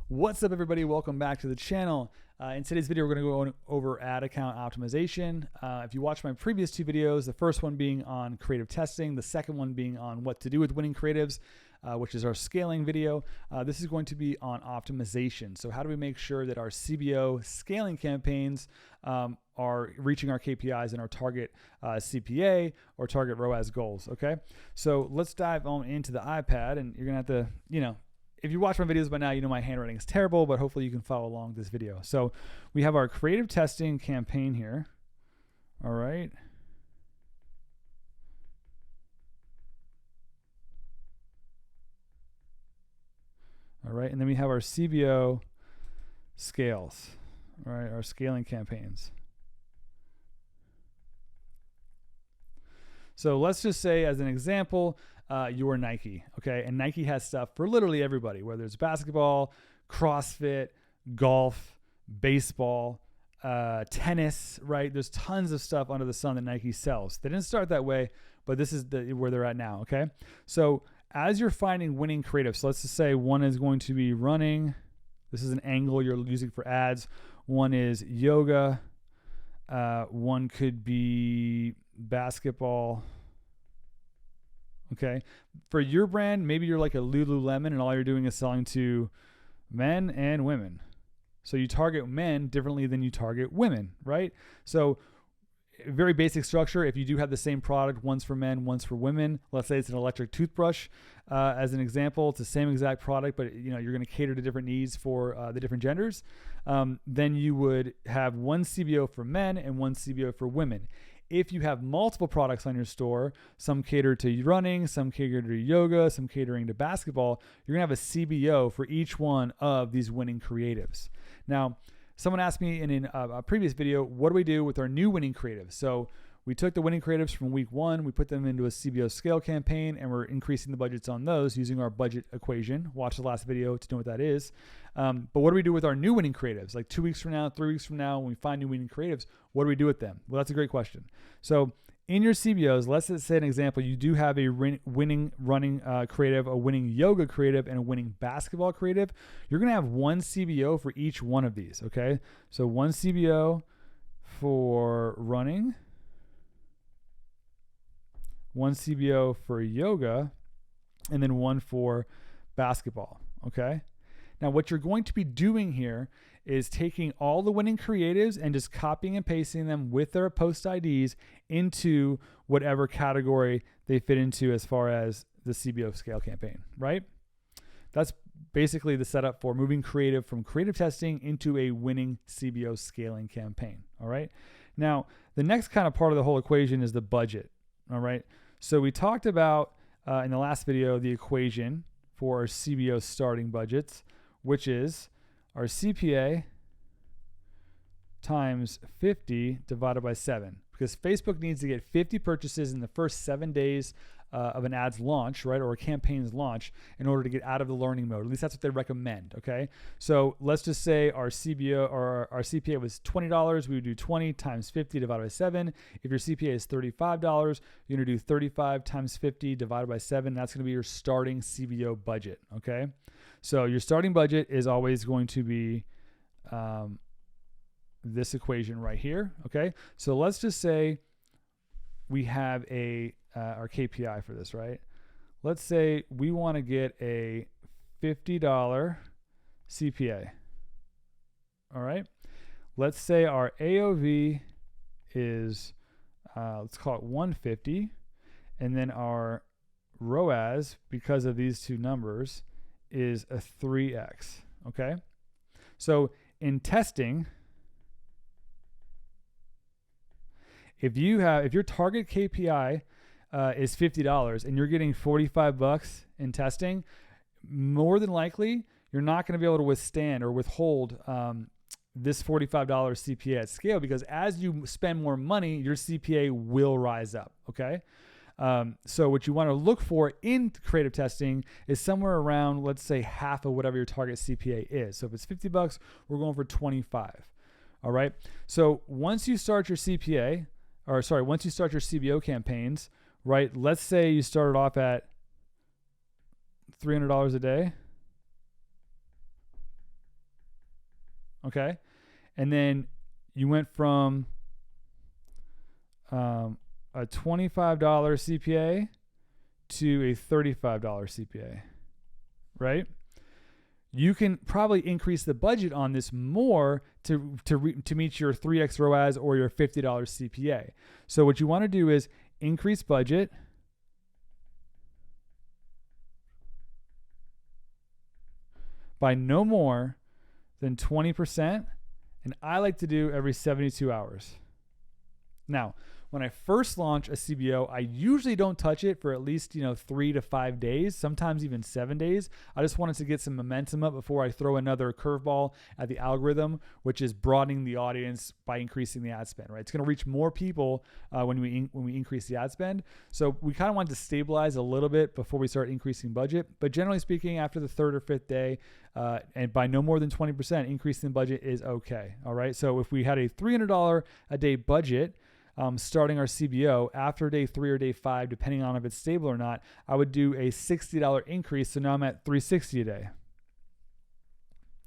What's up, everybody? Welcome back to the channel. In today's video, we're going to go over ad account optimization. If you watched my previous two videos, the first one being on creative testing, the second one being on what to do with winning creatives, which is our scaling video. This is going to be on optimization. So how do we make sure that our CBO scaling campaigns are reaching our KPIs and our target CPA or target ROAS goals, okay? So let's dive on into the iPad, and you're going to have to, if you watch my videos by now, you know my handwriting is terrible, but hopefully you can follow along this video. So we have our creative testing campaign here. All right. All right. And then we have our CBO scales. All right. Our scaling campaigns. So let's just say, as an example, you are Nike, okay? And Nike has stuff for literally everybody, whether it's basketball, CrossFit, golf, baseball, tennis, right? There's tons of stuff under the sun that Nike sells. They didn't start that way, but this is where they're at now, okay? So as you're finding winning creative, so let's just say one is going to be running. This is an angle you're using for ads. One is yoga. One could be basketball. Okay. For your brand, maybe you're like a Lululemon and all you're doing is selling to men and women. So you target men differently than you target women, right? So very basic structure. If you do have the same product, one's for men, one's for women, let's say it's an electric toothbrush, as an example, it's the same exact product, but you're going to cater to different needs for the different genders. Then you would have one CBO for men and one CBO for women. If you have multiple products on your store, some cater to running, some cater to yoga, some catering to basketball, you're going to have a CBO for each one of these winning creatives. Now, someone asked me in a previous video, what do we do with our new winning creatives? So we took the winning creatives from week one, we put them into a CBO scale campaign, and we're increasing the budgets on those using our budget equation. Watch the last video to know what that is. But what do we do with our new winning creatives? Like 2 weeks from now, 3 weeks from now, when we find new winning creatives, what do we do with them? Well, that's a great question. So in your CBOs, let's say an example, you do have a winning running creative, a winning yoga creative, and a winning basketball creative. You're going to have one CBO for each one of these, okay? So one CBO for running, one CBO for yoga, and then one for basketball, okay? Now, what you're going to be doing here is taking all the winning creatives and just copying and pasting them with their post IDs into whatever category they fit into as far as the CBO scale campaign, right? That's basically the setup for moving creative from creative testing into a winning CBO scaling campaign, all right? Now, the next kind of part of the whole equation is the budget, all right? So we talked about in the last video the equation for our CBO starting budgets, which is our CPA times 50 divided by 7. Because Facebook needs to get 50 purchases in the first 7 days of an ad's launch, right, or a campaign's launch, in order to get out of the learning mode. At least that's what they recommend, okay? So let's just say our CBO or our CPA was $20. We would do 20 times 50 divided by 7. If your CPA is $35, you're going to do 35 times 50 divided by 7. That's going to be your starting CBO budget, okay? So your starting budget is always going to be this equation right here, okay? So let's just say we have our KPI for this, right? Let's say we want to get a $50 CPA, all right? Let's say our AOV is, let's call it 150, and then our ROAS, because of these two numbers, is a 3x, okay? So in testing, if your target KPI is $50 and you're getting $45 in testing, more than likely you're not going to be able to withstand or withhold this $45 CPA at scale, because as you spend more money, your CPA will rise up, okay? So what you want to look for in creative testing is somewhere around, let's say, half of whatever your target CPA is. So if it's $50, we're going for 25. All right. So once you start your CPA, once you start your CBO campaigns, right? Let's say you started off at $300 a day. Okay. And then you went from a $25 CPA to a $35 CPA, right? You can probably increase the budget on this more to meet your 3x ROAS or your $50 CPA. So what you want to do is increase budget by no more than 20%, and I like to do every 72 hours. Now, when I first launch a CBO, I usually don't touch it for at least 3 to 5 days, sometimes even 7 days. I just wanted to get some momentum up before I throw another curveball at the algorithm, which is broadening the audience by increasing the ad spend. Right? It's going to reach more people when we increase the ad spend. So we kind of wanted to stabilize a little bit before we start increasing budget. But generally speaking, after the 3rd or 5th day, and by no more than 20%, increasing the budget is okay. All right. So if we had a $300 a day budget, starting our CBO after day 3 or day 5, depending on if it's stable or not, I would do a $60 increase. So now I'm at $360 a day.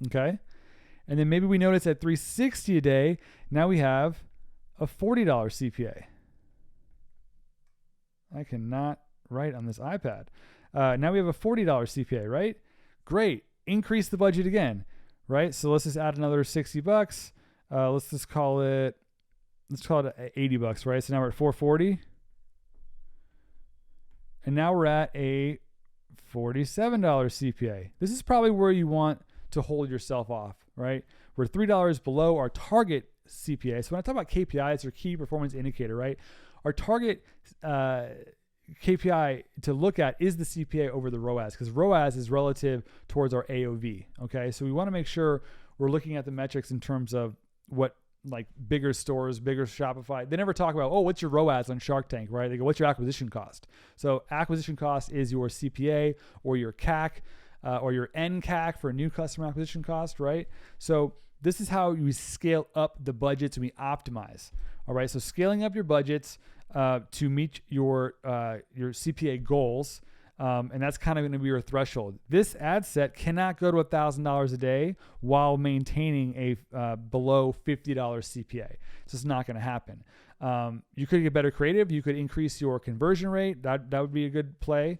Okay. And then maybe we notice at $360 a day, now we have a $40 CPA. I cannot write on this iPad. Now we have a $40 CPA, right? Great. Increase the budget again, right? So let's just add another $60. Let's call it $80, right? So now we're at $440. And now we're at a $47 CPA. This is probably where you want to hold yourself off, right? We're $3 below our target CPA. So when I talk about KPIs or key performance indicator, right? Our target KPI to look at is the CPA over the ROAS, because ROAS is relative towards our AOV. Okay. So we want to make sure we're looking at the metrics in terms of what, like bigger stores, bigger Shopify, they never talk about, what's your ROAS on Shark Tank, right? They go, what's your acquisition cost? So acquisition cost is your CPA or your CAC or your NCAC for new customer acquisition cost, right? So this is how we scale up the budgets and we optimize. All right. So scaling up your budgets to meet your CPA goals. And that's kind of going to be your threshold. This ad set cannot go to $1,000 a day while maintaining a below $50 CPA. It's just not going to happen. You could get better creative. You could increase your conversion rate. That would be a good play.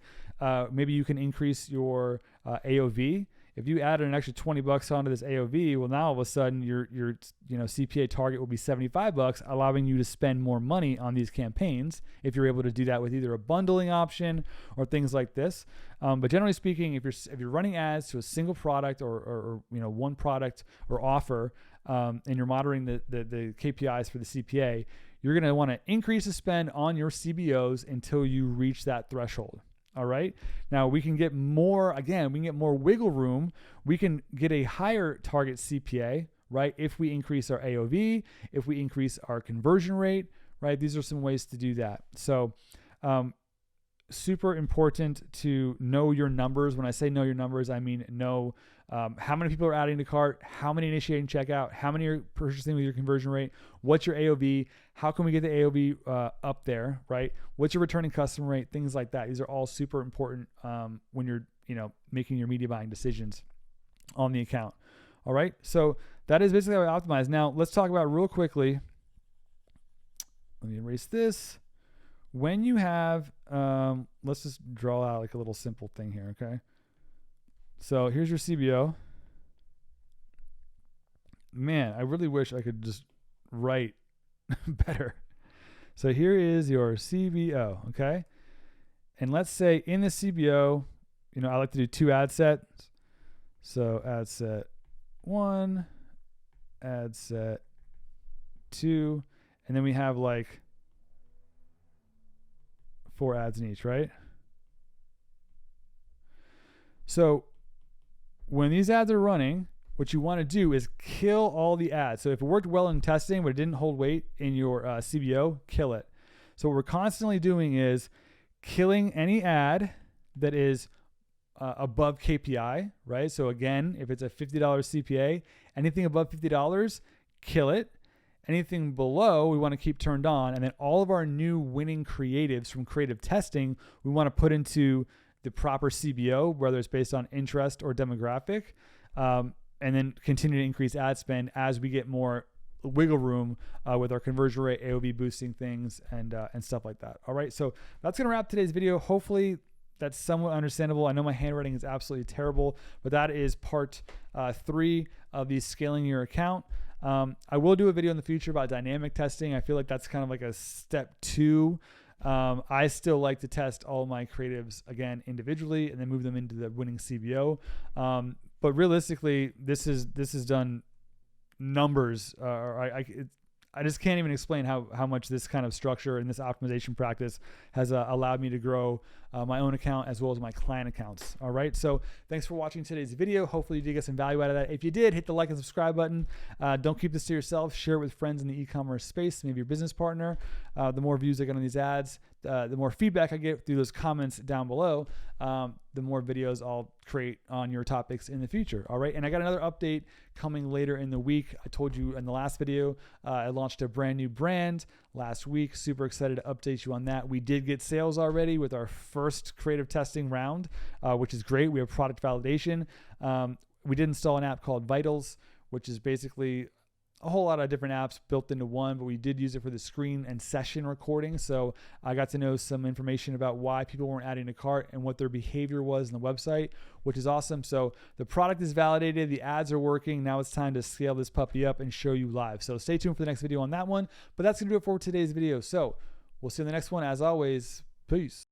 Maybe you can increase your AOV. If you add an extra $20 onto this AOV, well, now all of a sudden your CPA target will be $75, allowing you to spend more money on these campaigns if you're able to do that with either a bundling option or things like this. But generally speaking, if you're running ads to a single product or one product or offer, and you're monitoring the KPIs for the CPA, you're going to want to increase the spend on your CBOs until you reach that threshold. All right. Now we can get more, wiggle room. We can get a higher target CPA, right? If we increase our AOV, if we increase our conversion rate, right? These are some ways to do that. So, super important to know your numbers. When I say know your numbers, I mean know how many people are adding to cart, how many initiating checkout, how many are purchasing with your conversion rate, what's your AOV, how can we get the AOV up there, right? What's your returning customer rate, things like that. These are all super important when you're making your media buying decisions on the account. All right, so that is basically how I optimize. Now let's talk about real quickly. Let me erase this. When you have, let's just draw out like a little simple thing here, okay? So here's your CBO. Man, I really wish I could just write better. So here is your CBO, okay? And let's say in the CBO, I like to do 2 ad sets. So ad set 1, ad set 2, and then we have like 4 ads in each, right? So when these ads are running, what you want to do is kill all the ads. So if it worked well in testing, but it didn't hold weight in your CBO, kill it. So what we're constantly doing is killing any ad that is above KPI, right? So again, if it's a $50 CPA, anything above $50, kill it. Anything below, we want to keep turned on. And then all of our new winning creatives from creative testing, we want to put into the proper CBO, whether it's based on interest or demographic. and then continue to increase ad spend as we get more wiggle room with our conversion rate, AOV boosting things, and stuff like that. All right, so that's gonna wrap today's video. Hopefully that's somewhat understandable. I know my handwriting is absolutely terrible, but that is part 3 of the scaling your account. I will do a video in the future about dynamic testing. I feel like that's kind of like a step 2. I still like to test all my creatives again individually and then move them into the winning CBO. But realistically, this is done numbers. I just can't even explain how much this kind of structure and this optimization practice has allowed me to grow my own account as well as my client accounts. All right. So thanks for watching today's video. Hopefully you did get some value out of that. If you did, hit the like and subscribe button. Don't keep this to yourself. Share it with friends in the e-commerce space, maybe your business partner. The more views I get on these ads, the more feedback I get through those comments down below, the more videos I'll create on your topics in the future. All right. And I got another update coming later in the week. I told you in the last video, I launched a brand new brand last week. Super excited to update you on that. We did get sales already with our first creative testing round, which is great. We have product validation. We did install an app called Vitals, which is basically a whole lot of different apps built into one, but we did use it for the screen and session recording. So I got to know some information about why people weren't adding to cart and what their behavior was in the website, which is awesome. So the product is validated. The ads are working. Now it's time to scale this puppy up and show you live. So stay tuned for the next video on that one, but that's going to do it for today's video. So we'll see you in the next one. As always, peace.